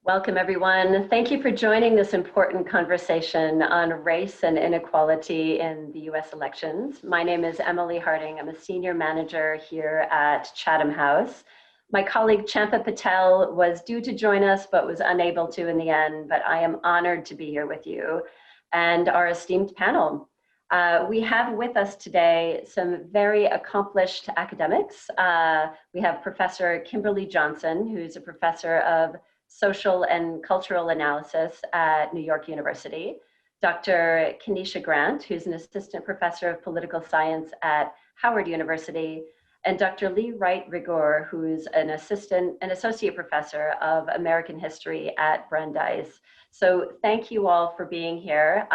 Welcome, everyone. Thank you for joining this important conversation on race and inequality in the US elections. My name is Emily Harding. I'm a senior manager here at Chatham House. My colleague Champa Patel was due to join us, but was unable to in the end, but I am honored to be here with you and our esteemed panel. We have with us today some very accomplished academics. We have Professor Kimberly Johnson, who's a professor of Social and Cultural Analysis at New York University, Dr. Kenesha Grant, who's an assistant professor of political science at Howard University, and Dr. Lee Wright Rigor, who's an associate professor of American history at Brandeis. So thank you all for being here.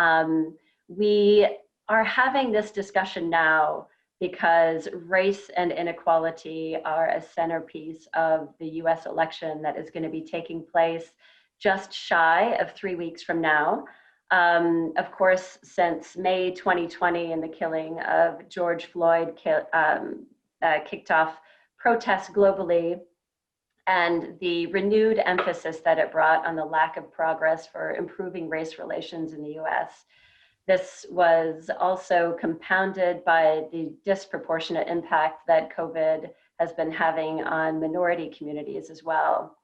We are having this discussion now because race and inequality are a centerpiece of the US election that is going to be taking place just shy of 3 weeks from now. Of course, since May 2020 and the killing of George Floyd kicked off protests globally, and the renewed emphasis that it brought on the lack of progress for improving race relations in the US. This was also compounded by the disproportionate impact that COVID has been having on minority communities as well.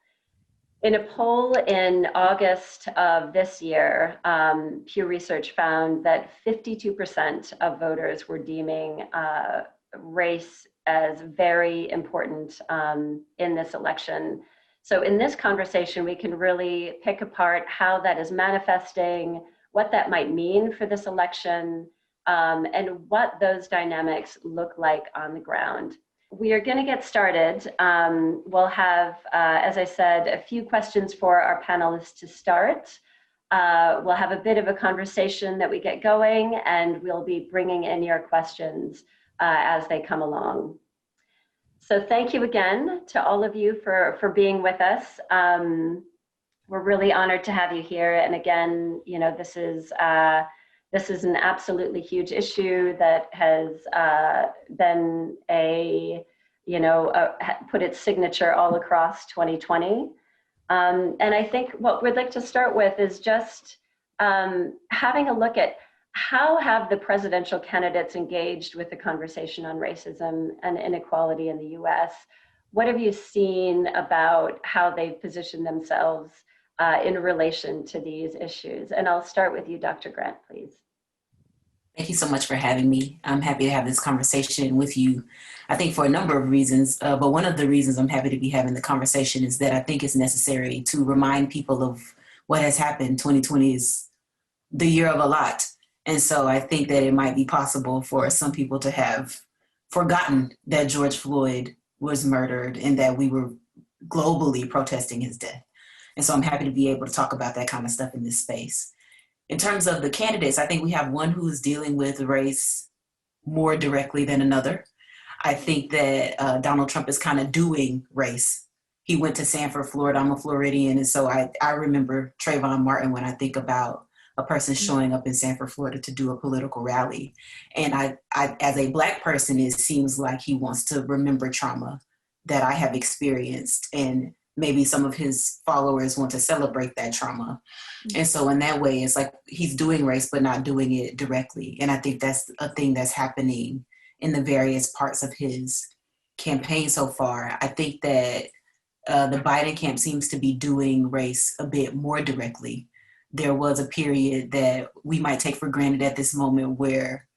In a poll in August of this year, Pew Research found that 52% of voters were deeming race as very important in this election. So in this conversation, we can really pick apart how that is manifesting, what that might mean for this election, and what those dynamics look like on the ground. We are going to get started. We'll have, as I said, a few questions for our panelists to start. We'll have a bit of a conversation that we get going, and we'll be bringing in your questions as they come along. So thank you again to all of you for being with us. We're really honored to have you here. And again, you know, this is an absolutely huge issue that has been put its signature all across 2020. And I think what we'd like to start with is just having a look at how have the presidential candidates engaged with the conversation on racism and inequality in the US? What have you seen about how they've positioned themselves in relation to these issues? And I'll start with you, Dr. Grant, please. Thank you so much for having me. I'm happy to have this conversation with you, I think for a number of reasons, but one of the reasons I'm happy to be having the conversation is that I think it's necessary to remind people of what has happened. 2020 is the year of a lot. And so I think that it might be possible for some people to have forgotten that George Floyd was murdered and that we were globally protesting his death. And so I'm happy to be able to talk about that kind of stuff in this space. In terms of the candidates, I think we have one who is dealing with race more directly than another. I think that Donald Trump is kind of doing race. He went to Sanford, Florida. I'm a Floridian. And so I remember Trayvon Martin when I think about a person showing up in Sanford, Florida to do a political rally. And I as a Black person, it seems like he wants to remember trauma that I have experienced, and maybe some of his followers want to celebrate that trauma. And so in that way, it's like he's doing race, but not doing it directly. And I think that's a thing that's happening in the various parts of his campaign so far. I think that the Biden camp seems to be doing race a bit more directly. There was a period that we might take for granted at this moment where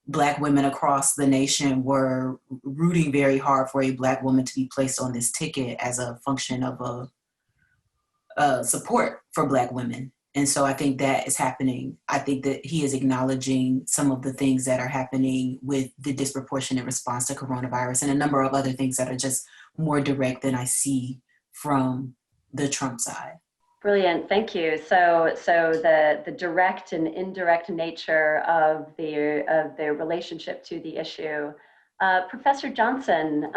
Black women across the nation were rooting very hard for a Black woman to be placed on this ticket as a function of a support for Black women. And so I think that is happening. I think that he is acknowledging some of the things that are happening with the disproportionate response to coronavirus and a number of other things that are just more direct than I see from the Trump side. Brilliant, thank you. So the direct and indirect nature of the relationship to the issue. Professor Johnson,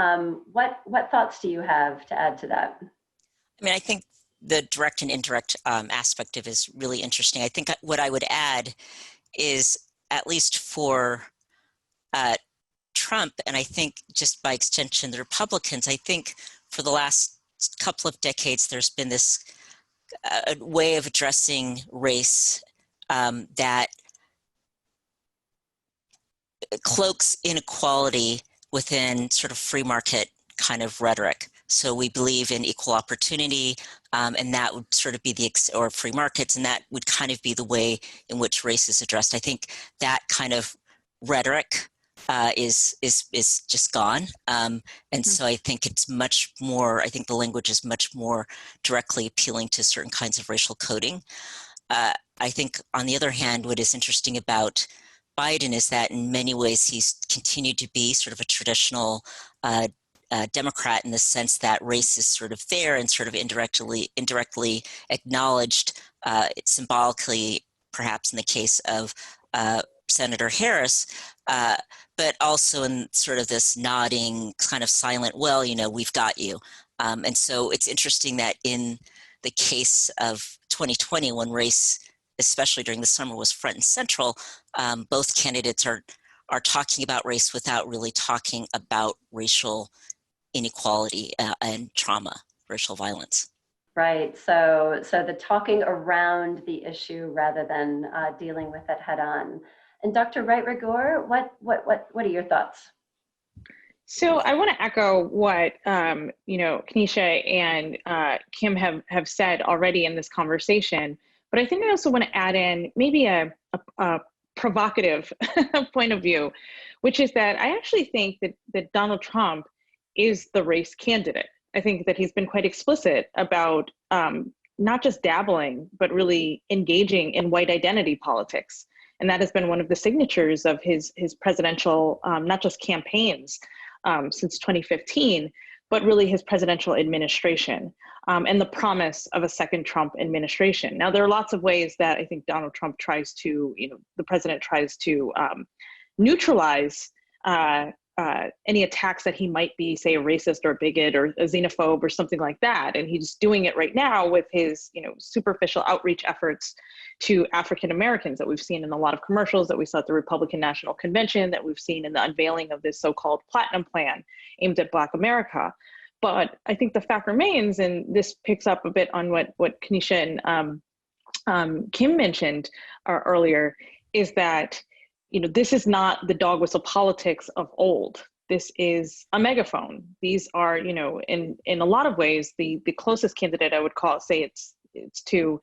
what thoughts do you have to add to that? I mean, I think the direct and indirect aspect of it is really interesting. I think what I would add is, at least for Trump, and I think just by extension the Republicans, I think for the last couple of decades there's been this a way of addressing race that cloaks inequality within sort of free market kind of rhetoric. So we believe in equal opportunity, and that would sort of be or free markets, and that would kind of be the way in which race is addressed. I think that kind of rhetoric is just gone. And so I think it's much more, I think the language is much more directly appealing to certain kinds of racial coding. I think on the other hand, what is interesting about Biden is that in many ways he's continued to be sort of a traditional Democrat in the sense that race is sort of there and sort of indirectly acknowledged, symbolically, perhaps in the case of Senator Harris, but also in sort of this nodding, kind of silent, well, you know, we've got you. And so it's interesting that in the case of 2020, when race, especially during the summer, was front and central, both candidates are talking about race without really talking about racial inequality and trauma, racial violence. Right. So the talking around the issue rather than dealing with it head on. And Dr. Wright-Rigueur, what are your thoughts? So I want to echo what you know, Kenesha and Kim have said already in this conversation, but I think I also want to add in maybe a provocative point of view, which is that I actually think that Donald Trump is the race candidate. I think that he's been quite explicit about not just dabbling, but really engaging in white identity politics. And that has been one of the signatures of his presidential, not just campaigns since 2015, but really his presidential administration and the promise of a second Trump administration. Now, there are lots of ways that I think Donald Trump tries to, you know, the president tries to neutralize any attacks that he might be, say, a racist or a bigot or a xenophobe or something like that. And he's doing it right now with his, you know, superficial outreach efforts to African Americans that we've seen in a lot of commercials, that we saw at the Republican National Convention, that we've seen in the unveiling of this so-called Platinum Plan aimed at Black America. But I think the fact remains, and this picks up a bit on what Kenesha and Kim mentioned earlier, is that, you know, this is not the dog whistle politics of old. This is a megaphone. These are, you know, in a lot of ways, the closest candidate I would say it's to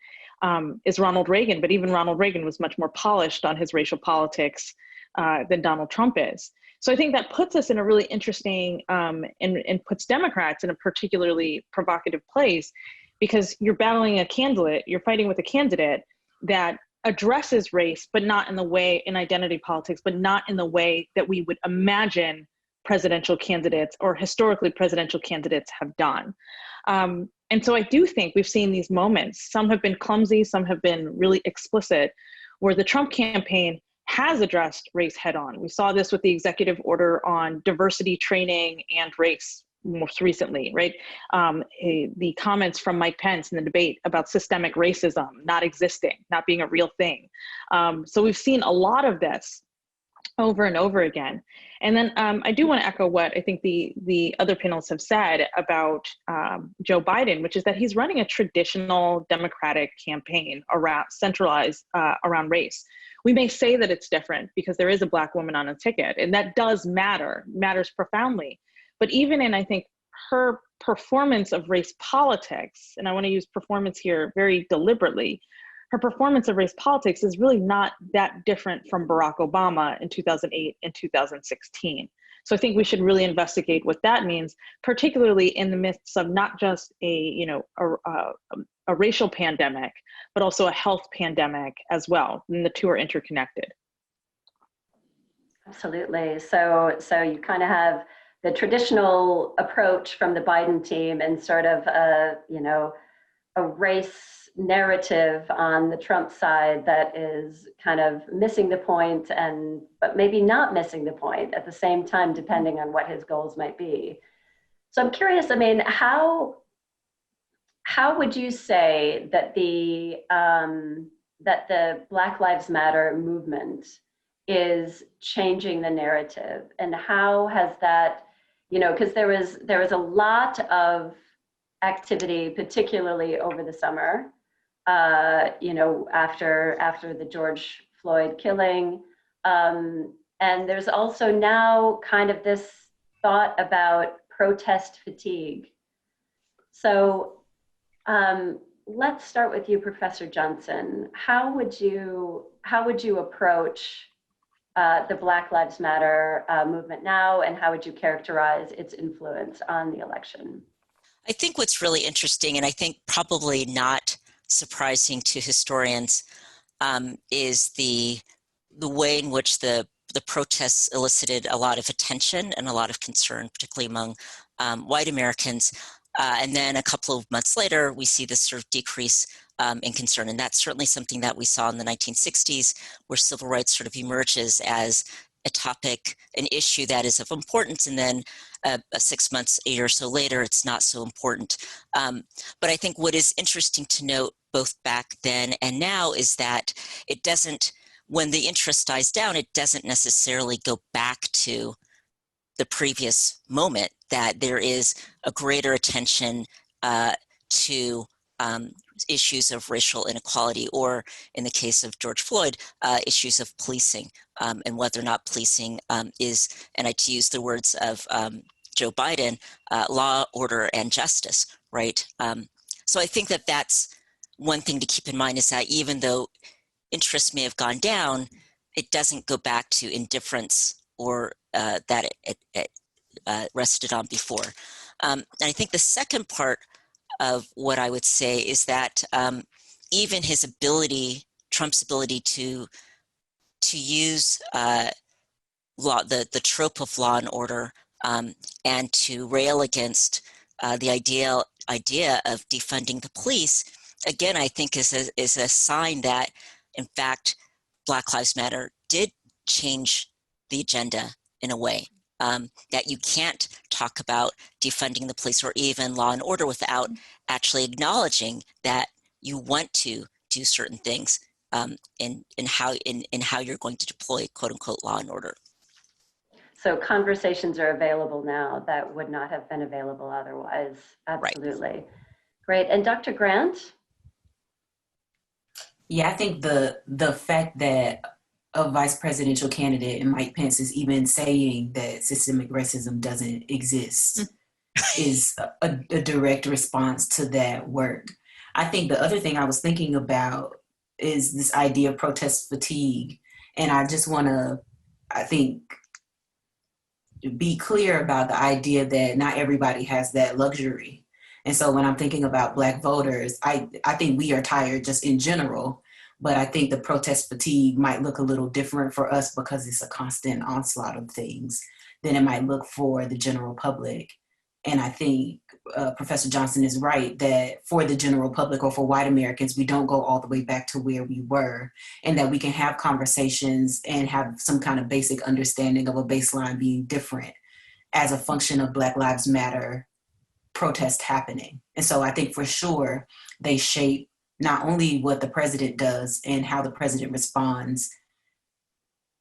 is Ronald Reagan, but even Ronald Reagan was much more polished on his racial politics than Donald Trump is. So I think that puts us in a really interesting and puts Democrats in a particularly provocative place, because you're battling a candidate, you're fighting with a candidate that addresses race, but not in the way, in identity politics, but not in the way that we would imagine presidential candidates or historically presidential candidates have done. And so I do think we've seen these moments. Some have been clumsy, some have been really explicit, where the Trump campaign has addressed race head on. We saw this with the executive order on diversity training and race most recently, right? The comments from Mike Pence in the debate about systemic racism not existing, not being a real thing. So we've seen a lot of this over and over again. And then I do want to echo what I think the other panelists have said about Joe Biden, which is that he's running a traditional Democratic campaign around centralized around race. We may say that it's different because there is a Black woman on a ticket, and that does matters profoundly. But even in, I think, her performance of race politics, and I want to use performance here very deliberately, her performance of race politics is really not that different from Barack Obama in 2008 and 2016. So I think we should really investigate what that means, particularly in the midst of not just a racial pandemic, but also a health pandemic as well. And the two are interconnected. Absolutely. So you kind of have the traditional approach from the Biden team and sort of a race narrative on the Trump side that is kind of missing the point, but maybe not missing the point at the same time, depending on what his goals might be. So I'm curious, I mean, how would you say that the Black Lives Matter movement is changing the narrative, and how has that, because there was a lot of activity, particularly over the summer, after the George Floyd killing. And there's also now kind of this thought about protest fatigue. So let's start with you, Professor Johnson. How would you approach the Black Lives Matter movement now, and how would you characterize its influence on the election? I think what's really interesting, and I think probably not surprising to historians, is the way in which the protests elicited a lot of attention and a lot of concern, particularly among white Americans. And then a couple of months later, we see this sort of decrease in concern. And that's certainly something that we saw in the 1960s, where civil rights sort of emerges as a topic, an issue that is of importance. And then 6 months, 8 or so later, it's not so important. But I think what is interesting to note both back then and now is that it doesn't, when the interest dies down, it doesn't necessarily go back to the previous moment, that there is a greater attention to issues of racial inequality, or in the case of George Floyd, issues of policing, and whether or not policing is, and I to use the words of Joe Biden, law, order, and justice, right? So I think that that's one thing to keep in mind, is that even though interest may have gone down, it doesn't go back to indifference or that it rested on before. And I think the second part of what I would say is that even his ability, Trump's ability to use the trope of law and order and to rail against the idea of defunding the police, again, I think is a sign that, in fact, Black Lives Matter did change the agenda in a way. That you can't talk about defunding the police or even law and order without actually acknowledging that you want to do certain things in how you're going to deploy quote unquote law and order. So conversations are available now that would not have been available otherwise. Absolutely. Right. Great. And Dr. Grant? Yeah, I think the fact that a vice presidential candidate and Mike Pence is even saying that systemic racism doesn't exist is a direct response to that work. I think the other thing I was thinking about is this idea of protest fatigue. And I just want to, I think, be clear about the idea that not everybody has that luxury. And so when I'm thinking about Black voters, I think we are tired just in general. But I think the protest fatigue might look a little different for us because it's a constant onslaught of things than it might look for the general public. And I think Professor Johnson is right that for the general public or for white Americans, we don't go all the way back to where we were, and that we can have conversations and have some kind of basic understanding of a baseline being different as a function of Black Lives Matter protest happening. And so I think for sure they shape not only what the president does and how the president responds,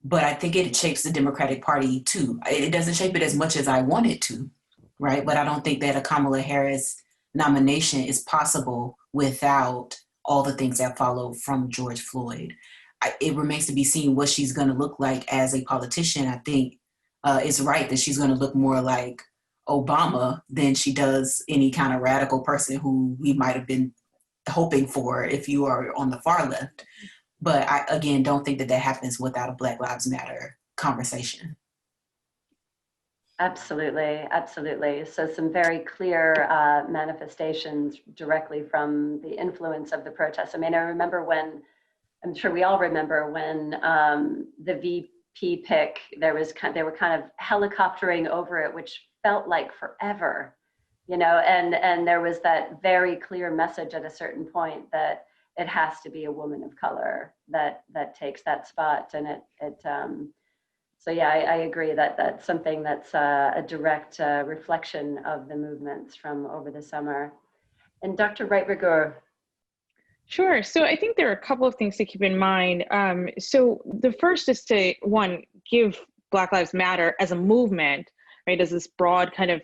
but I think it shapes the Democratic Party too. It doesn't shape it as much as I want it to, right? But I don't think that a Kamala Harris nomination is possible without all the things that follow from George Floyd. It remains to be seen what she's going to look like as a politician. I think it's right that she's going to look more like Obama than she does any kind of radical person who we might have been hoping for if you are on the far left. But I, again, don't think that that happens without a Black Lives Matter conversation. Absolutely, absolutely. So some very clear manifestations directly from the influence of the protests. I mean, I remember when, I'm sure we all remember when the VP pick, they were kind of helicoptering over it, which felt like forever. You know, and there was that very clear message at a certain point that it has to be a woman of color that takes that spot. And so yeah, I agree that that's something that's a direct reflection of the movements from over the summer. And Dr. Wright-Rigueur. Sure. So I think there are a couple of things to keep in mind. So the first is to, one, give Black Lives Matter as a movement, right, as this broad kind of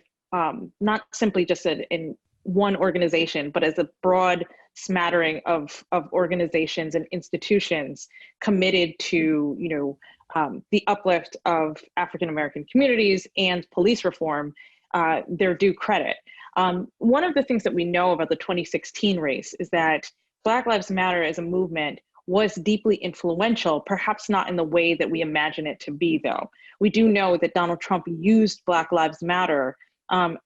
not simply just in one organization, but as a broad smattering of organizations and institutions committed to, the uplift of African American communities and police reform their due credit. One of the things that we know about the 2016 race is that Black Lives Matter as a movement was deeply influential, perhaps not in the way that we imagine it to be, though. We do know that Donald Trump used Black Lives Matter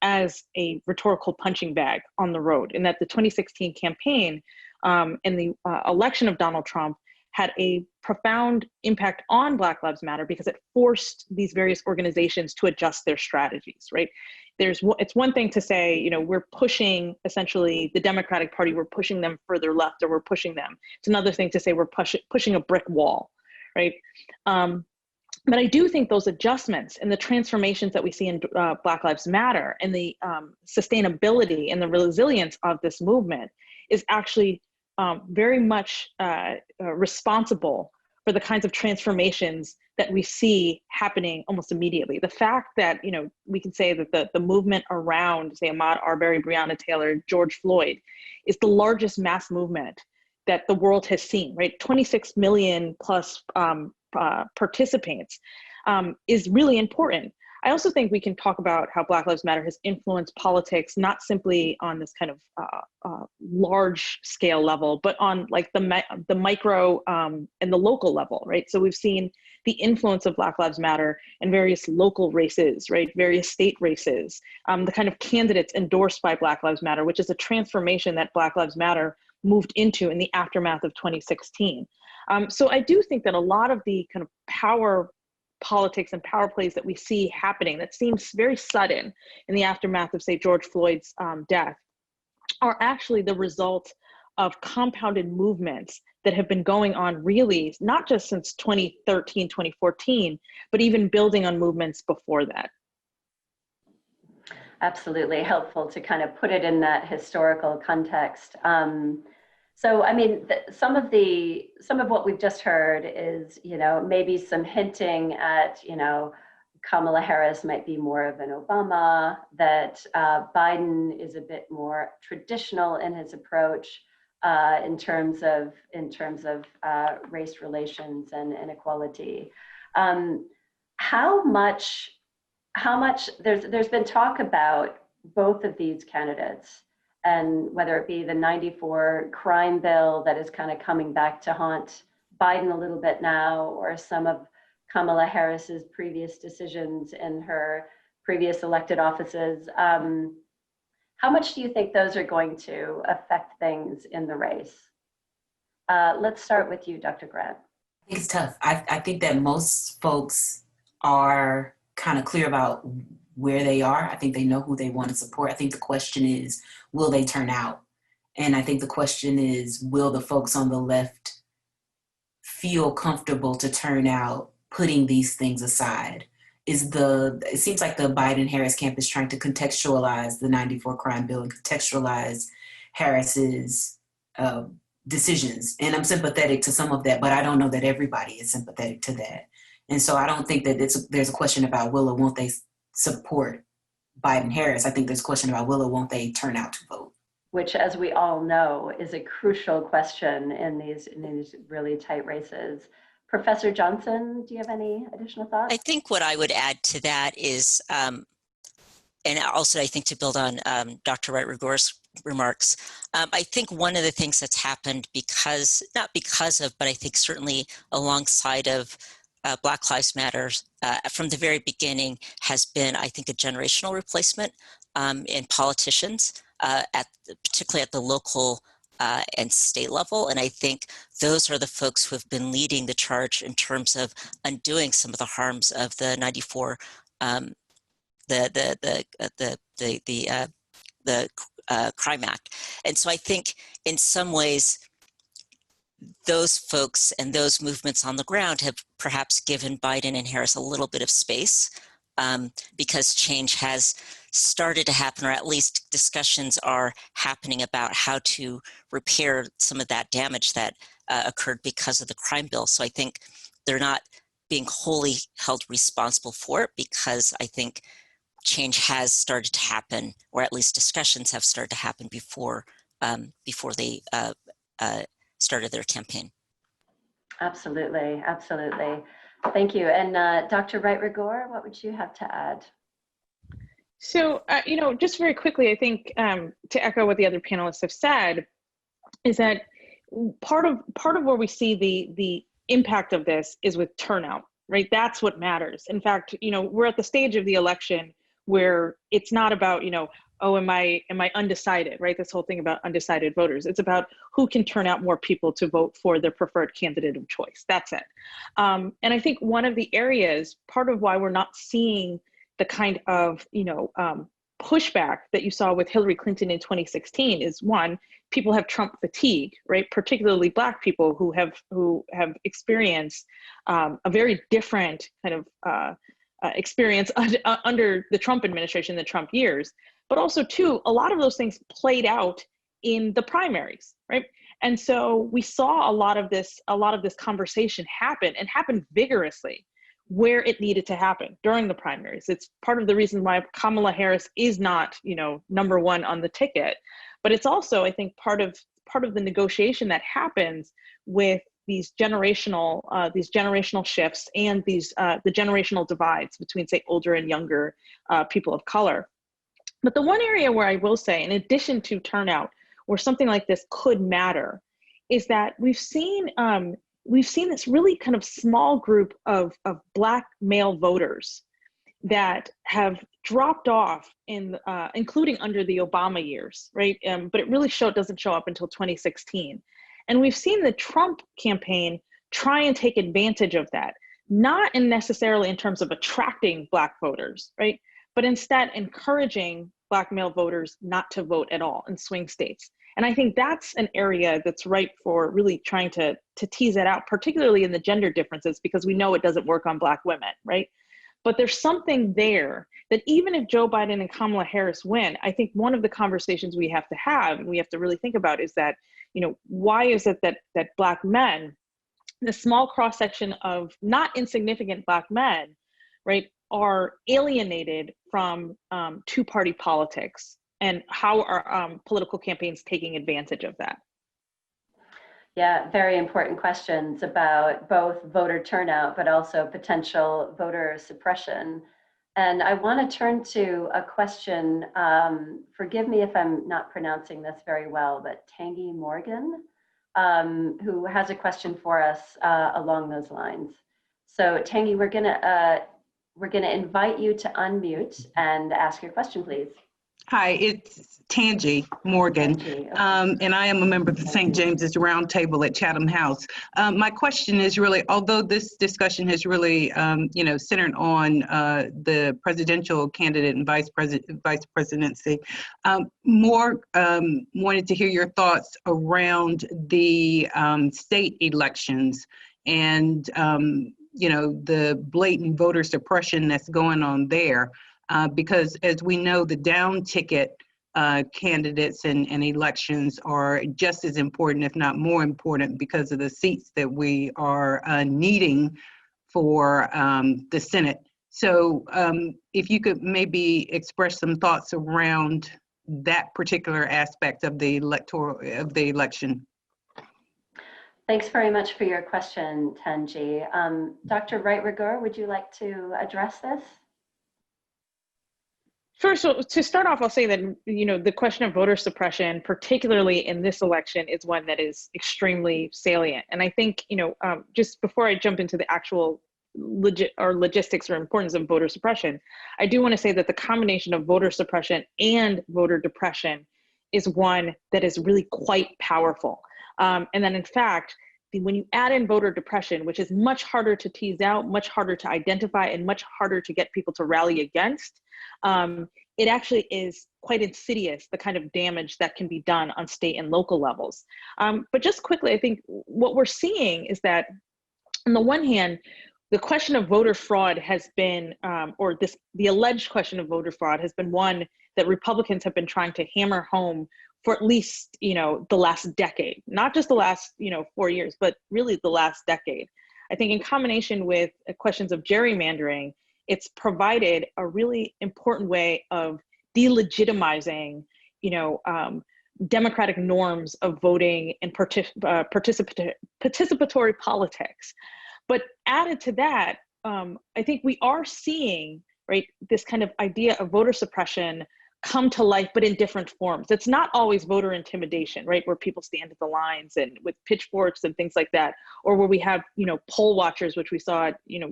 as a rhetorical punching bag on the road, and that the 2016 campaign and the election of Donald Trump had a profound impact on Black Lives Matter because it forced these various organizations to adjust their strategies, right? It's one thing to say, we're pushing essentially the Democratic Party, we're pushing them further left, or we're pushing them. It's another thing to say we're pushing a brick wall, right? But I do think those adjustments and the transformations that we see in Black Lives Matter and the sustainability and the resilience of this movement is actually very much responsible for the kinds of transformations that we see happening almost immediately. The fact that, we can say that the movement around, say, Ahmaud Arbery, Breonna Taylor, George Floyd is the largest mass movement that the world has seen, right? 26 million plus participants is really important. I also think we can talk about how Black Lives Matter has influenced politics, not simply on this kind of large scale level, but on like the micro and the local level, right? So we've seen the influence of Black Lives Matter in various local races, right? Various state races, the kind of candidates endorsed by Black Lives Matter, which is a transformation that Black Lives Matter moved into in the aftermath of 2016. So I do think that a lot of the kind of power politics and power plays that we see happening that seems very sudden in the aftermath of, say, George Floyd's death are actually the result of compounded movements that have been going on really not just since 2013, 2014, but even building on movements before that. Absolutely helpful to kind of put it in that historical context. So, I mean, some of what we've just heard is, maybe some hinting at, Kamala Harris might be more of an Obama, that Biden is a bit more traditional in his approach in terms of race relations and inequality. How much there's been talk about both of these candidates, and whether it be the 94 crime bill that is kind of coming back to haunt Biden a little bit now, or some of Kamala Harris's previous decisions in her previous elected offices. How much do you think those are going to affect things in the race? Let's start with you, Dr. Grant. I think it's tough. I think that most folks are kind of clear about where they are. I think they know who they want to support. I think the question is, will they turn out? And I think the question is, will the folks on the left feel comfortable to turn out, putting these things aside? It seems like the Biden-Harris camp is trying to contextualize the 94 crime bill and contextualize Harris's decisions. And I'm sympathetic to some of that, but I don't know that everybody is sympathetic to that. And so I don't think that there's a question about will or won't they support Biden-Harris. I think there's a question about will or won't they turn out to vote. Which, as we all know, is a crucial question in these really tight races. Professor Johnson, do you have any additional thoughts? I think what I would add to that is, and also I think to build on Dr. Wright-Rigueur's remarks, I think one of the things that's happened not because of, but I think certainly alongside of Black Lives Matter from the very beginning has been, I think, a generational replacement in politicians, particularly at the local and state level. And I think those are the folks who have been leading the charge in terms of undoing some of the harms of the 94, the Crime Act. And so I think in some ways, those folks and those movements on the ground have perhaps given Biden and Harris a little bit of space because change has started to happen, or at least discussions are happening about how to repair some of that damage that occurred because of the crime bill. So I think they're not being wholly held responsible for it, because I think change has started to happen, or at least discussions have started to happen before before they started their campaign. Absolutely, absolutely. Thank you. And Dr. Wright-Rigueur, what would you have to add? So, just very quickly, I think to echo what the other panelists have said, is that part of where we see the impact of this is with turnout, right? That's what matters. In fact, we're at the stage of the election where it's not about, oh, am I undecided, right? This whole thing about undecided voters. It's about who can turn out more people to vote for their preferred candidate of choice. That's it. And I think one of the areas, part of why we're not seeing the kind of, pushback that you saw with Hillary Clinton in 2016 is, one, people have Trump fatigue, right? Particularly Black people who have experienced a very different kind of experience under the Trump administration, the Trump years. But also, two, a lot of those things played out in the primaries, right? And so we saw a lot of this conversation happen vigorously where it needed to happen during the primaries. It's part of the reason why Kamala Harris is not, number one on the ticket. But it's also, I think, part of the negotiation that happens with these generational shifts and the generational divides between, say, older and younger people of color. But the one area where I will say, in addition to turnout, where something like this could matter, is that we've seen this really kind of small group of Black male voters that have dropped off including under the Obama years, right? But it really doesn't show up until 2016. And we've seen the Trump campaign try and take advantage of that, not necessarily in terms of attracting Black voters, right? But instead encouraging Black male voters not to vote at all in swing states. And I think that's an area that's ripe for really trying to tease that out, particularly in the gender differences, because we know it doesn't work on Black women, right? But there's something there that even if Joe Biden and Kamala Harris win, I think one of the conversations we have to have and we have to really think about is that, why is it that Black men, the small cross-section of not insignificant Black men, right, are alienated from two-party politics, and how are political campaigns taking advantage of that? Yeah, very important questions about both voter turnout, but also potential voter suppression. And I want to turn to a question, forgive me if I'm not pronouncing this very well, but Tangi Morgan, who has a question for us along those lines. So Tangi, we're gonna invite you to unmute and ask your question, please. Hi, it's Tangi Morgan, Tangi, okay. And I am a member of the St. James's Roundtable at Chatham House. My question is really, although this discussion has really, centered on the presidential candidate and vice presidency, more wanted to hear your thoughts around the state elections and, the blatant voter suppression that's going on there. Because as we know, the down ticket candidates and elections are just as important, if not more important, because of the seats that we are needing for the Senate. So if you could maybe express some thoughts around that particular aspect of the election. Thanks very much for your question, Tangi. Dr. Wright-Rigueur, would you like to address this? First, so to start off, I'll say that, the question of voter suppression, particularly in this election, is one that is extremely salient. And I think, just before I jump into the actual logistics or importance of voter suppression, I do want to say that the combination of voter suppression and voter depression is one that is really quite powerful. And then in fact, when you add in voter depression, which is much harder to tease out, much harder to identify, and much harder to get people to rally against, it actually is quite insidious, the kind of damage that can be done on state and local levels. But just quickly, I think what we're seeing is that on the one hand, the question of voter fraud has been, the alleged question of voter fraud has been one that Republicans have been trying to hammer home for at least, the last decade, not just the last, 4 years, but really the last decade. I think in combination with questions of gerrymandering, it's provided a really important way of delegitimizing, democratic norms of voting and participatory politics. But added to that, I think we are seeing, right, this kind of idea of voter suppression come to life, but in different forms. It's not always voter intimidation, right, where people stand at the lines and with pitchforks and things like that, or where we have, poll watchers, which we saw,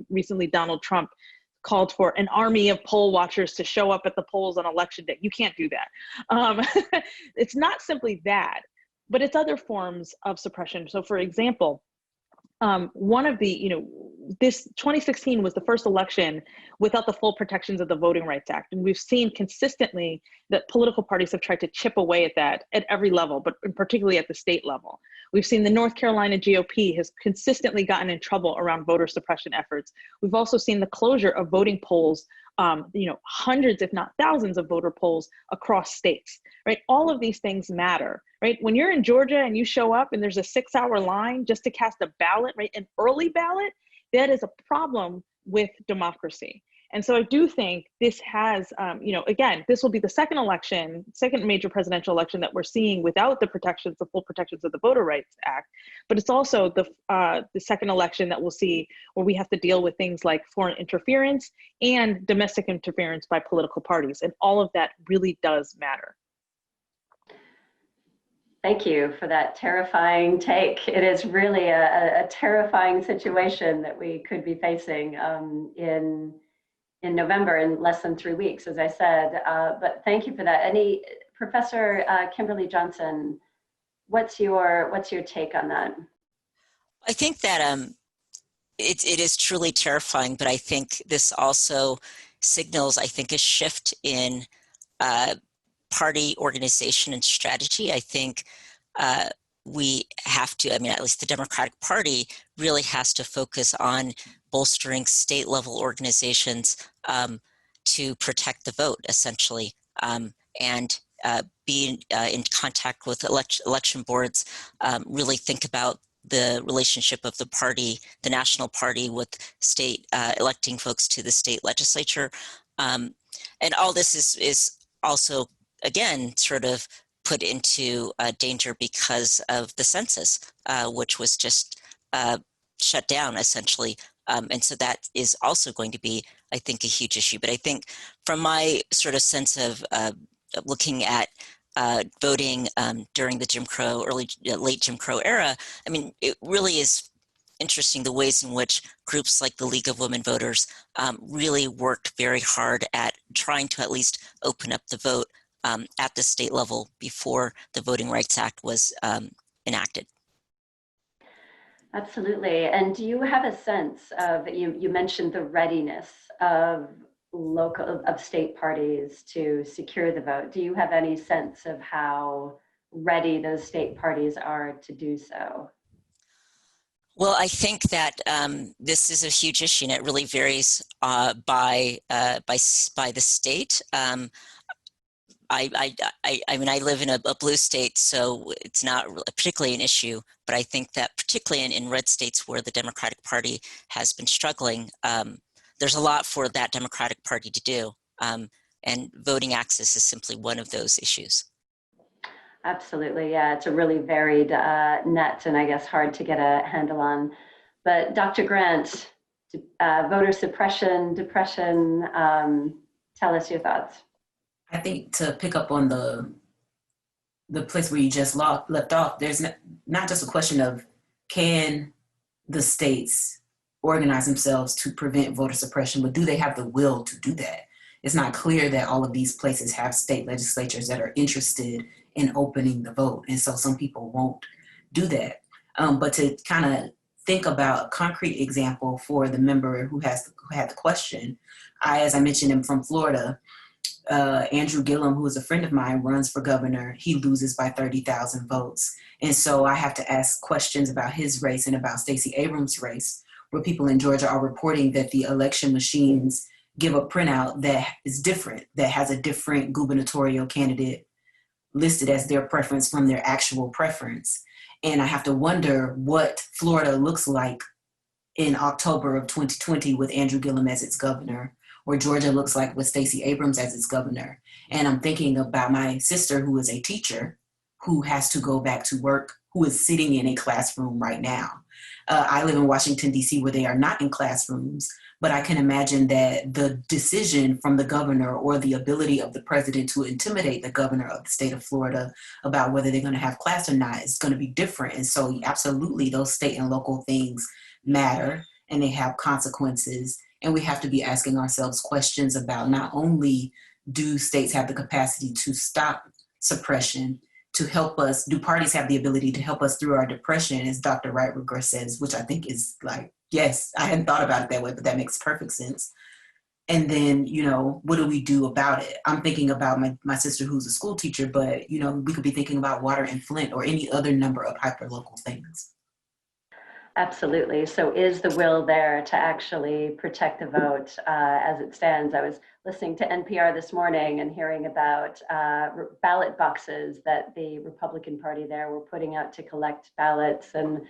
recently Donald Trump called for an army of poll watchers to show up at the polls on election day. You can't do that. It's not simply that, but it's other forms of suppression. So for example, one of the, this 2016 was the first election without the full protections of the Voting Rights Act. And we've seen consistently that political parties have tried to chip away at that at every level, but particularly at the state level. We've seen the North Carolina GOP has consistently gotten in trouble around voter suppression efforts. We've also seen the closure of voting polls, hundreds, if not thousands of voter polls across states, right? All of these things matter, right? When you're in Georgia and you show up and there's a 6-hour line just to cast a ballot, right? An early ballot, that is a problem with democracy. And so I do think this has, again, this will be the second major presidential election that we're seeing without the full protections of the Voter Rights Act. But it's also the second election that we'll see where we have to deal with things like foreign interference and domestic interference by political parties. And all of that really does matter. Thank you for that terrifying take. It is really a terrifying situation that we could be facing in November, in less than 3 weeks, as I said. But thank you for that. Professor Kimberly Johnson, what's your take on that? I think that it is truly terrifying, but I think this also signals, a shift in party organization and strategy. I think we have to, at least the Democratic Party really has to focus on bolstering state level organizations to protect the vote, essentially, and be in contact with election boards, really think about the relationship of the party, the national party, with state electing folks to the state legislature. And all this is also, again, sort of put into danger because of the census, which was just shut down, essentially. And so that is also going to be, I think, a huge issue. But I think from my sort of sense of looking at voting during the late Jim Crow era, it really is interesting the ways in which groups like the League of Women Voters really worked very hard at trying to at least open up the vote at the state level before the Voting Rights Act was enacted. Absolutely. And do you have a sense of, you mentioned the readiness of state parties to secure the vote. Do you have any sense of how ready those state parties are to do so? Well, I think that this is a huge issue, and it really varies by the state. I live in a blue state, so it's not particularly an issue, but I think that particularly in red states where the Democratic Party has been struggling, there's a lot for that Democratic Party to do, and voting access is simply one of those issues. Absolutely, yeah, it's a really varied net, and I guess hard to get a handle on. But Dr. Grant, voter suppression, depression, tell us your thoughts. I think to pick up on the place where you just left off, there's not just a question of can the states organize themselves to prevent voter suppression, but do they have the will to do that? It's not clear that all of these places have state legislatures that are interested in opening the vote. And so some people won't do that. But to kind of think about a concrete example for the member who had the question, as I mentioned, am from Florida. Andrew Gillum, who is a friend of mine, runs for governor. He loses by 30,000 votes. And so I have to ask questions about his race and about Stacey Abrams' race, where people in Georgia are reporting that the election machines give a printout that is different, that has a different gubernatorial candidate listed as their preference from their actual preference. And I have to wonder what Florida looks like in October of 2020 with Andrew Gillum as its governor, or Georgia looks like with Stacey Abrams as its governor. And I'm thinking about my sister, who is a teacher, who has to go back to work, who is sitting in a classroom right now. I live in Washington, D.C., where they are not in classrooms, but I can imagine that the decision from the governor or the ability of the president to intimidate the governor of the state of Florida about whether they're going to have class or not is going to be different. And so absolutely, those state and local things matter and they have consequences. And we have to be asking ourselves questions about not only do states have the capacity to stop suppression, to help us, do parties have the ability to help us through our depression, as Dr. Wright Rutger says, which I think is like, yes, I hadn't thought about it that way, but that makes perfect sense. And then, you know, what do we do about it? I'm thinking about my sister who's a school teacher, but, you know, we could be thinking about water in Flint or any other number of hyperlocal things. Absolutely. So is the will there to actually protect the vote as it stands? I was listening to NPR this morning and hearing about ballot boxes that the Republican Party there were putting out to collect ballots, and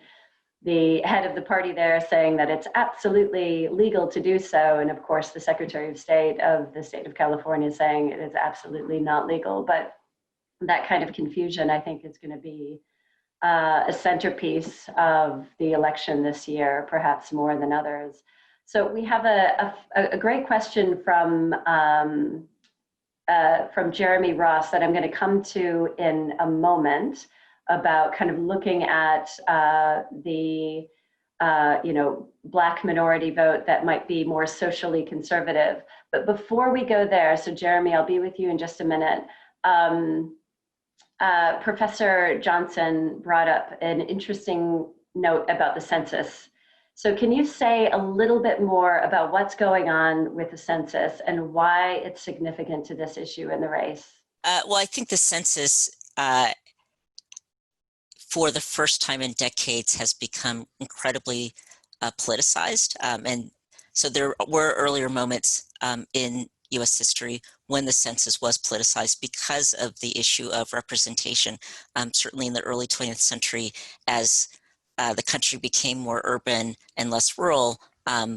the head of the party there saying that it's absolutely legal to do so. And of course, the Secretary of State of the state of California saying it is absolutely not legal. But that kind of confusion, I think, is going to be a centerpiece of the election this year, perhaps more than others. So we have a great question from Jeremy Ross that I'm going to come to in a moment about kind of looking at the Black minority vote that might be more socially conservative. But before we go there, so Jeremy, I'll be with you in just a minute. Professor Johnson brought up an interesting note about the census. So can you say a little bit more about what's going on with the census and why it's significant to this issue in the race? Well, I think the census, for the first time in decades, has become incredibly politicized. And so there were earlier moments in US history when the census was politicized because of the issue of representation. Certainly in the early 20th century, as the country became more urban and less rural,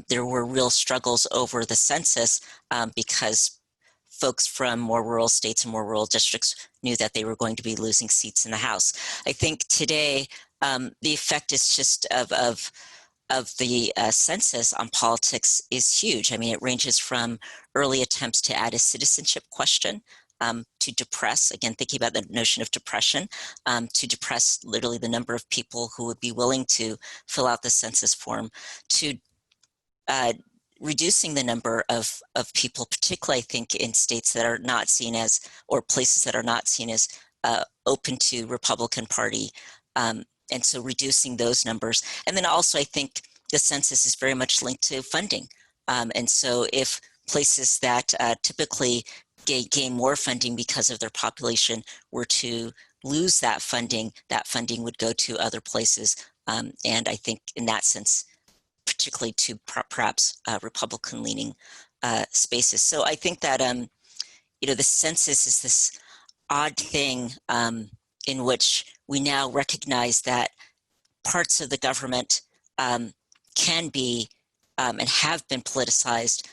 there were real struggles over the census because folks from more rural states and more rural districts knew that they were going to be losing seats in the House. I think today, the effect is just of the census on politics is huge. I mean, it ranges from early attempts to add a citizenship question to depress, again, thinking about the notion of depression, to depress literally the number of people who would be willing to fill out the census form, to reducing the number of people, particularly I think in states that are not seen as, or places that are not seen as open to Republican Party. And so reducing those numbers. And then also I think the census is very much linked to funding. And so if places that typically gain more funding because of their population were to lose that funding would go to other places. And I think in that sense, particularly to perhaps Republican-leaning spaces. So I think that the census is this odd thing in which we now recognize that parts of the government can be and have been politicized,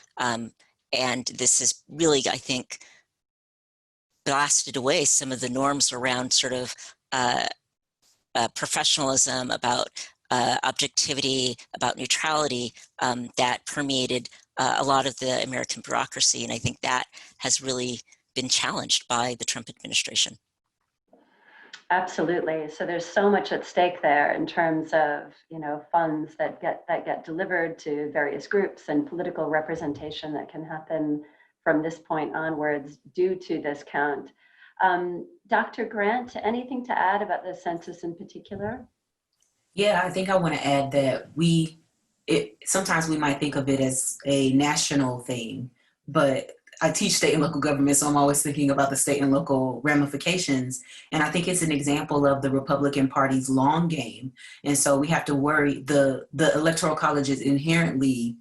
and this has really, I think, blasted away some of the norms around sort of professionalism, about objectivity, about neutrality that permeated a lot of the American bureaucracy. And I think that has really been challenged by the Trump administration. Absolutely. So there's so much at stake there in terms of, funds that get delivered to various groups and political representation that can happen from this point onwards due to this count. Dr. Grant, anything to add about the census in particular? Yeah, I think I want to add that sometimes we might think of it as a national thing, but I teach state and local government, so I'm always thinking about the state and local ramifications. And I think it's an example of the Republican Party's long game. And so we have to worry, the Electoral College is inherently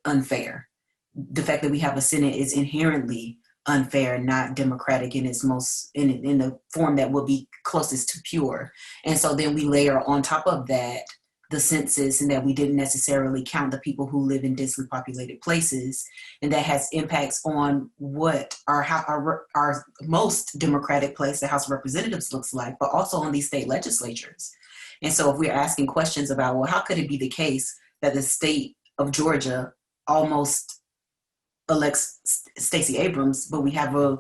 unfair. The fact that we have a Senate is inherently unfair, not democratic in its most, in the form that will be closest to pure. And so then we layer on top of that the census and that we didn't necessarily count the people who live in densely populated places. And that has impacts on what our most democratic place, the House of Representatives, looks like, but also on these state legislatures. And so if we're asking questions about, well, how could it be the case that the state of Georgia almost elects Stacey Abrams, but we have a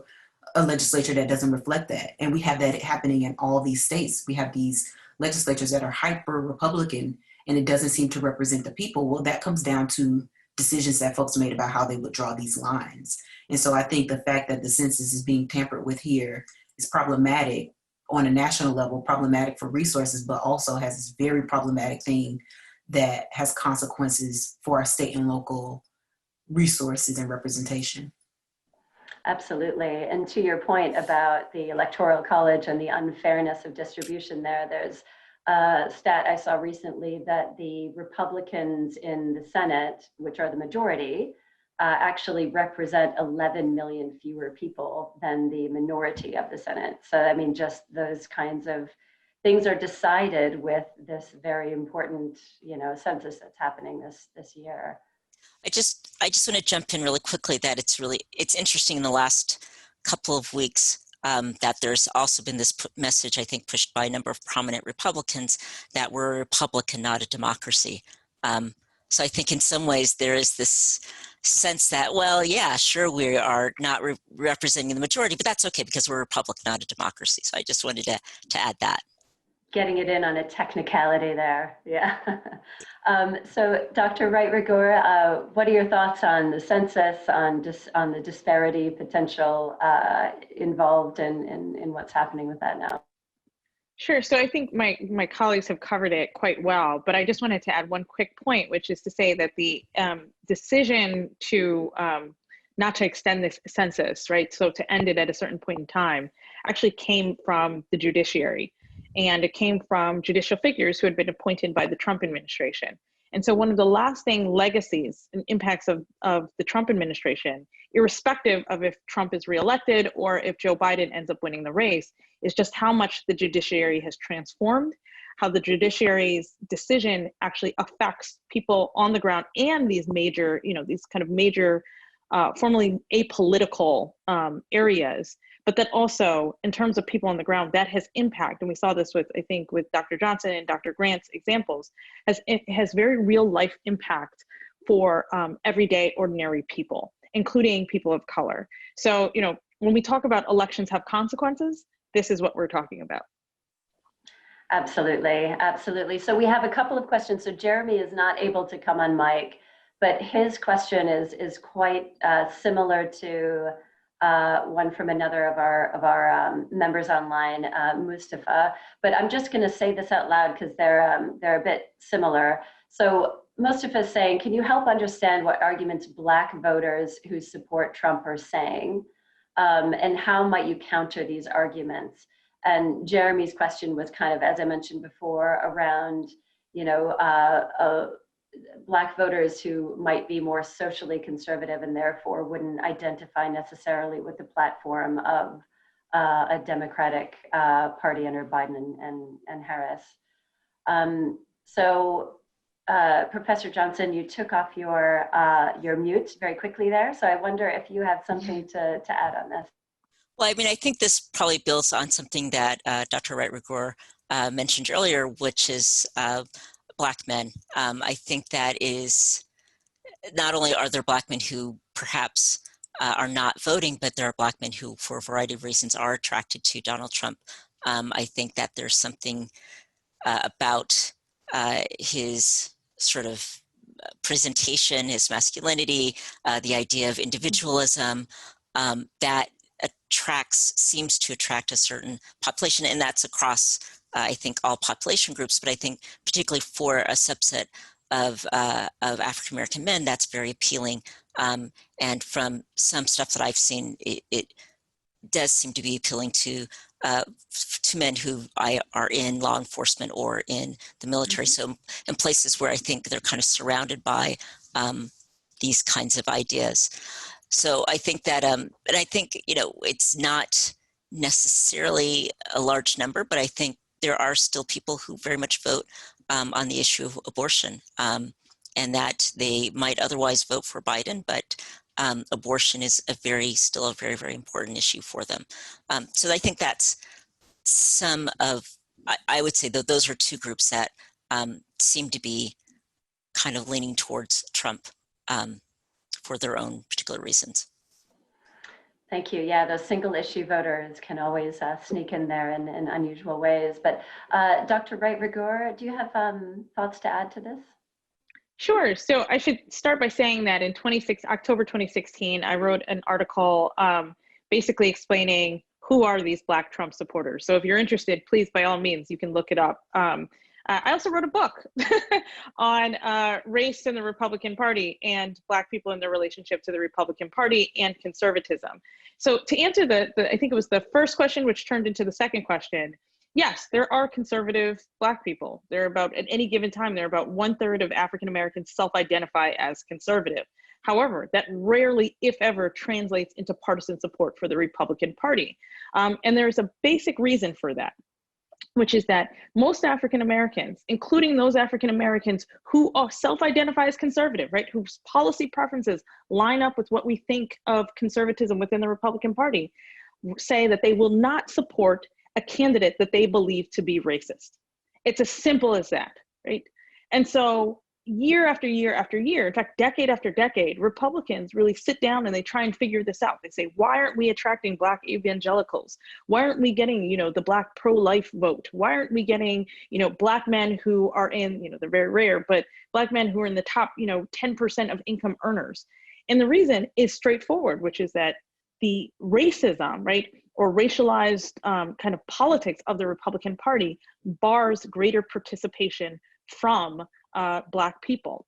legislature that doesn't reflect that? And we have that happening in all these states. We have these legislatures that are hyper Republican, and it doesn't seem to represent the people. Well, that comes down to decisions that folks made about how they would draw these lines. And so I think the fact that the census is being tampered with here is problematic on a national level, problematic for resources, but also has this very problematic thing that has consequences for our state and local resources and representation. Absolutely. And to your point about the Electoral College and the unfairness of distribution there, there's a stat I saw recently that the Republicans in the Senate, which are the majority, actually represent 11 million fewer people than the minority of the Senate. So, I mean, just those kinds of things are decided with this very important, census that's happening this year. I just want to jump in really quickly that it's interesting in the last couple of weeks that there's also been this message, I think, pushed by a number of prominent Republicans that we're a republic and not a democracy. So I think in some ways there is this sense that, well, yeah, sure, we are not representing the majority, but that's okay because we're a republic, not a democracy. So I just wanted to add that. Getting it in on a technicality there, yeah. So Dr. Wright-Rigueur, what are your thoughts on the census, on the disparity potential involved in what's happening with that now? Sure. So I think my colleagues have covered it quite well, but I just wanted to add one quick point, which is to say that the decision to not to extend this census, right, so to end it at a certain point in time, actually came from the judiciary. And it came from judicial figures who had been appointed by the Trump administration. And so one of the lasting legacies and impacts of the Trump administration, irrespective of if Trump is reelected or if Joe Biden ends up winning the race, is just how much the judiciary has transformed, how the judiciary's decision actually affects people on the ground and these major, these kind of major, formerly apolitical areas. But that also, in terms of people on the ground, that has impact. And we saw this with, I think, with Dr. Johnson and Dr. Grant's examples, it has very real life impact for everyday ordinary people, including people of color. So, when we talk about elections have consequences, this is what we're talking about. Absolutely, absolutely. So we have a couple of questions. So Jeremy is not able to come on mic, but his question is quite similar to one from another of our members online, Mustafa. But I'm just going to say this out loud because they're a bit similar. So Mustafa is saying, can you help understand what arguments Black voters who support Trump are saying, and how might you counter these arguments? And Jeremy's question was kind of, as I mentioned before, around Black voters who might be more socially conservative and therefore wouldn't identify necessarily with the platform of a Democratic party under Biden and Harris. Professor Johnson, you took off your mute very quickly there. So I wonder if you have something to add on this. Well, I mean, I think this probably builds on something that Dr. Wright-Rigueur mentioned earlier, which is Black men. I think that is, not only are there Black men who perhaps are not voting, but there are Black men who, for a variety of reasons, are attracted to Donald Trump. I think that there's something about his sort of presentation, his masculinity, the idea of individualism, that seems to attract a certain population, and that's across I think all population groups, but I think particularly for a subset of African American men, that's very appealing. And from some stuff that I've seen, it does seem to be appealing to men who are in law enforcement or in the military. So in places where I think they're kind of surrounded by these kinds of ideas. So I think that, and I think, it's not necessarily a large number, but I think there are still people who very much vote on the issue of abortion, and that they might otherwise vote for Biden, but abortion is still a very, very important issue for them. So I think that's some of, I would say that those are two groups that seem to be kind of leaning towards Trump for their own particular reasons. Thank you. Yeah, those single issue voters can always sneak in there in unusual ways. But Dr. Wright-Rigueur, do you have thoughts to add to this? Sure. So I should start by saying that in October 2016, I wrote an article basically explaining who are these Black Trump supporters. So if you're interested, please, by all means, you can look it up. I also wrote a book on race in the Republican Party and Black people in their relationship to the Republican Party and conservatism. So to answer I think it was the first question, which turned into the second question, yes, there are conservative Black people. They're about, at any given time, they're about 1/3 of African Americans self-identify as conservative. However, that rarely, if ever, translates into partisan support for the Republican Party. And there's a basic reason for that, which is that most African Americans, including those African Americans who self-identify as conservative, right, whose policy preferences line up with what we think of conservatism within the Republican Party, say that they will not support a candidate that they believe to be racist. It's as simple as that, right? And so year after year after year, in fact, decade after decade, Republicans really sit down and they try and figure this out. They say, why aren't we attracting Black evangelicals? Why aren't we getting, the Black pro-life vote? Why aren't we getting, Black men who are in, they're very rare, but Black men who are in the top, 10% of income earners? And the reason is straightforward, which is that the racism, right, or racialized kind of politics of the Republican Party bars greater participation from Black people.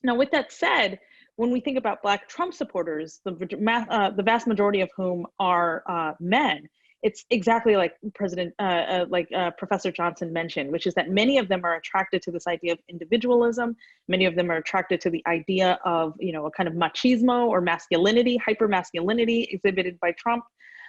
Now, with that said, when we think about Black Trump supporters, the vast majority of whom are men, it's exactly like Professor Johnson mentioned, which is that many of them are attracted to this idea of individualism. Many of them are attracted to the idea of, a kind of machismo or masculinity, hyper-masculinity exhibited by Trump.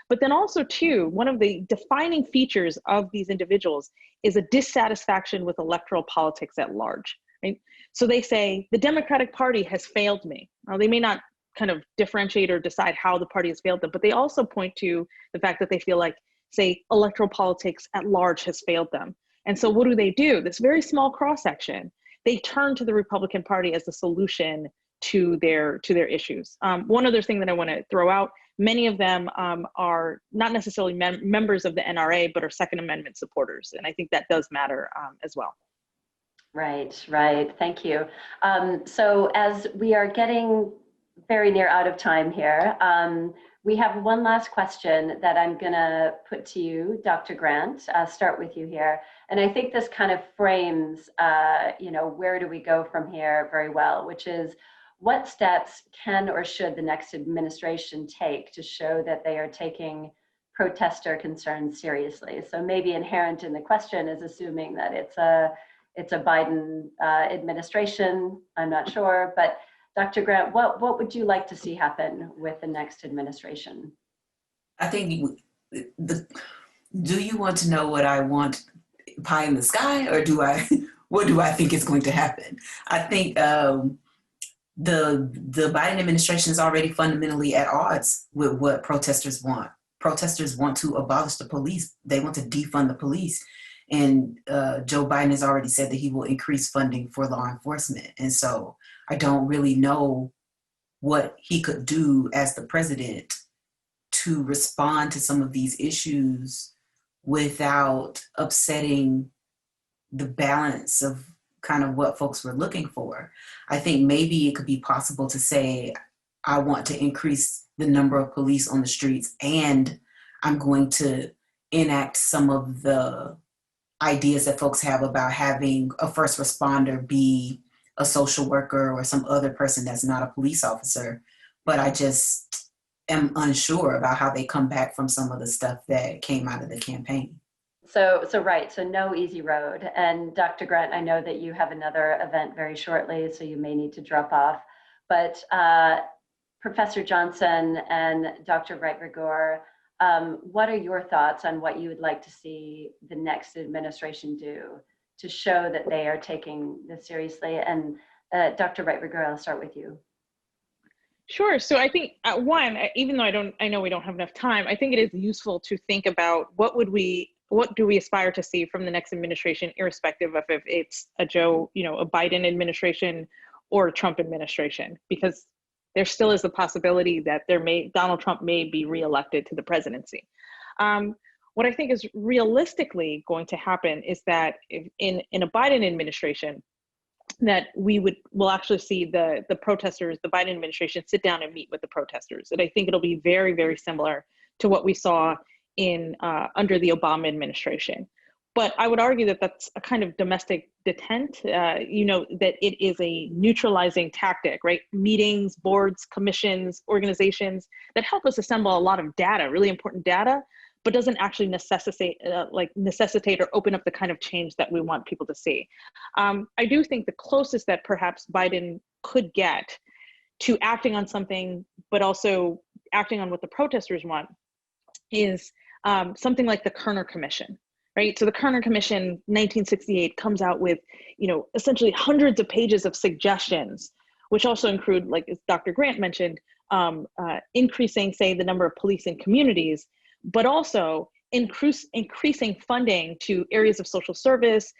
But then also, too, one of the defining features of these individuals is a dissatisfaction with electoral politics at large, right? So they say, the Democratic Party has failed me. Now, they may not kind of differentiate or decide how the party has failed them, but they also point to the fact that they feel like, say, electoral politics at large has failed them. And so what do? This very small cross-section, they turn to the Republican Party as the solution to their issues. One other thing that I want to throw out, many of them are not necessarily members of the NRA, but are Second Amendment supporters. And I think that does matter as well. Right. Thank you. So as we are getting very near out of time here, we have one last question that I'm going to put to you, Dr. Grant. Start with you here. And I think this kind of frames, where do we go from here very well, which is, what steps can or should the next administration take to show that they are taking protester concerns seriously? So maybe inherent in the question is assuming that it's a Biden administration. I'm not sure, but Dr. Grant, what would you like to see happen with the next administration? I think, do you want to know what I want, pie in the sky, or what do I think is going to happen? I think the Biden administration is already fundamentally at odds with what protesters want. Protesters want to abolish the police. They want to defund the police. And Joe Biden has already said that he will increase funding for law enforcement. And so I don't really know what he could do as the president to respond to some of these issues without upsetting the balance of kind of what folks were looking for. I think maybe it could be possible to say, I want to increase the number of police on the streets, and I'm going to enact some of the ideas that folks have about having a first responder be a social worker or some other person that's not a police officer. But I just am unsure about how they come back from some of the stuff that came out of the campaign. So no easy road. And Dr. Grant, I know that you have another event very shortly, so you may need to drop off. But Professor Johnson and Dr. Wright-Rigueur, What are your thoughts on what you would like to see the next administration do to show that they are taking this seriously? And Dr. Wright-Rigueur, I'll start with you. Sure. So I think one, even though I know we don't have enough time, I think it is useful to think about what do we aspire to see from the next administration, irrespective of if it's a Biden administration or a Trump administration, because there still is the possibility that Donald Trump may be reelected to the presidency. What I think is realistically going to happen is that if in a Biden administration, that we'll actually see the protesters, the Biden administration, sit down and meet with the protesters. And I think it'll be very, very similar to what we saw under the Obama administration. But I would argue that that's a kind of domestic detent, that it is a neutralizing tactic, right? Meetings, boards, commissions, organizations that help us assemble a lot of data, really important data, but doesn't actually necessitate or open up the kind of change that we want people to see. I do think the closest that perhaps Biden could get to acting on something, but also acting on what the protesters want, is something like the Kerner Commission, right? So the Kerner Commission, 1968, comes out with, essentially hundreds of pages of suggestions, which also include, like as Dr. Grant mentioned, increasing, say, the number of police in communities, but also increasing funding to areas of social service,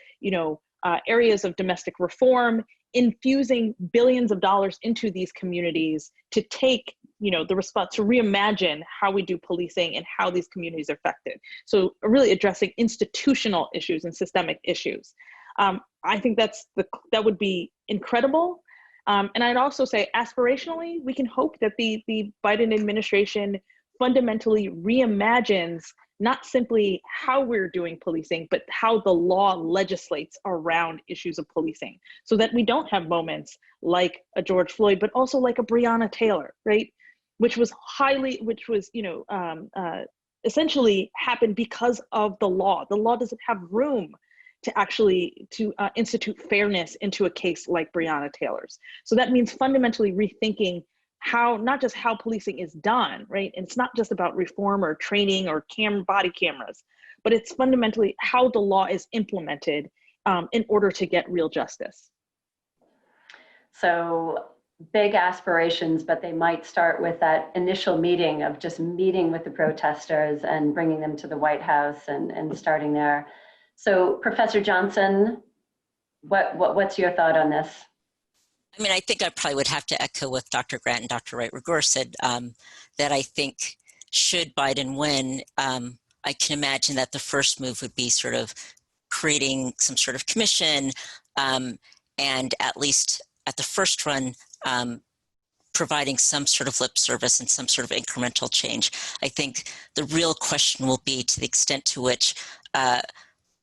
areas of domestic reform, infusing billions of dollars into these communities to take, the response to reimagine how we do policing and how these communities are affected. So really addressing institutional issues and systemic issues. I think that would be incredible. And I'd also say aspirationally, we can hope that the Biden administration fundamentally reimagines not simply how we're doing policing, but how the law legislates around issues of policing, so that we don't have moments like a George Floyd, but also like a Breonna Taylor, right? Which was essentially happened because of the law. The law doesn't have room to actually institute fairness into a case like Breonna Taylor's. So that means fundamentally rethinking not just how policing is done, right? And it's not just about reform or training or body cameras, but it's fundamentally how the law is implemented in order to get real justice. So big aspirations, but they might start with that initial meeting of just meeting with the protesters and bringing them to the White House and starting there. So Professor Johnson, what's your thought on this? I mean, I think I probably would have to echo what Dr. Grant and Dr. Wright-Rigueur said, that I think should Biden win, I can imagine that the first move would be sort of creating some sort of commission, and at least at the first run, providing some sort of lip service and some sort of incremental change. I think the real question will be to the extent to which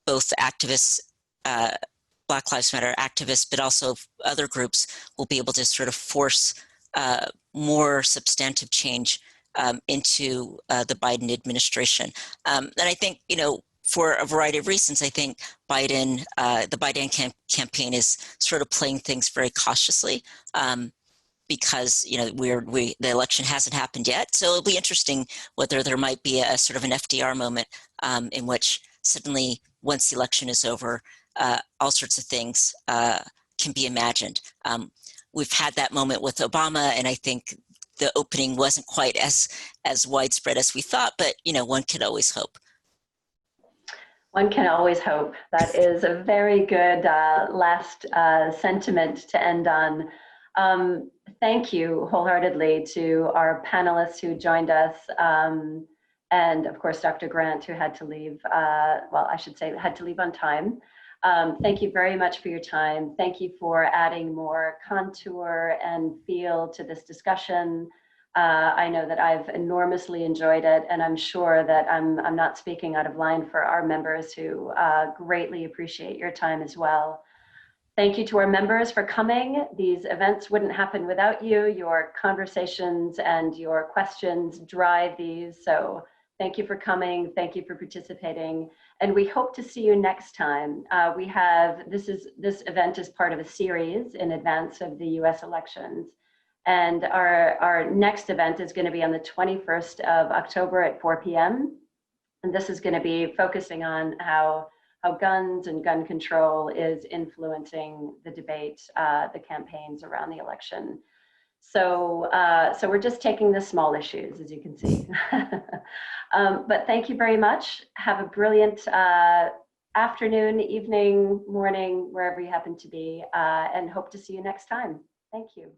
both activists, Black Lives Matter activists, but also other groups will be able to sort of force more substantive change into the Biden administration. And I think, for a variety of reasons, I think the Biden campaign is sort of playing things very cautiously because, the election hasn't happened yet. So it'll be interesting whether there might be a sort of an FDR moment in which suddenly, once the election is over, all sorts of things can be imagined. We've had that moment with Obama, and I think the opening wasn't quite as widespread as we thought, but one could always hope. One can always hope. That is a very good last sentiment to end on. Thank you wholeheartedly to our panelists who joined us, and of course, Dr. Grant, who had to leave, had to leave on time. Thank you very much for your time. Thank you for adding more contour and feel to this discussion. I know that I've enormously enjoyed it, and I'm sure that I'm not speaking out of line for our members who greatly appreciate your time as well. Thank you to our members for coming. These events wouldn't happen without you. Your conversations and your questions drive these. So thank you for coming. Thank you for participating. And we hope to see you next time. This event is part of a series in advance of the US elections. And our next event is going to be on the 21st of October at 4 p.m. And this is going to be focusing on how guns and gun control is influencing the debate, the campaigns around the election. So we're just taking the small issues, as you can see. But thank you very much. Have a brilliant afternoon, evening, morning, wherever you happen to be, and hope to see you next time. Thank you.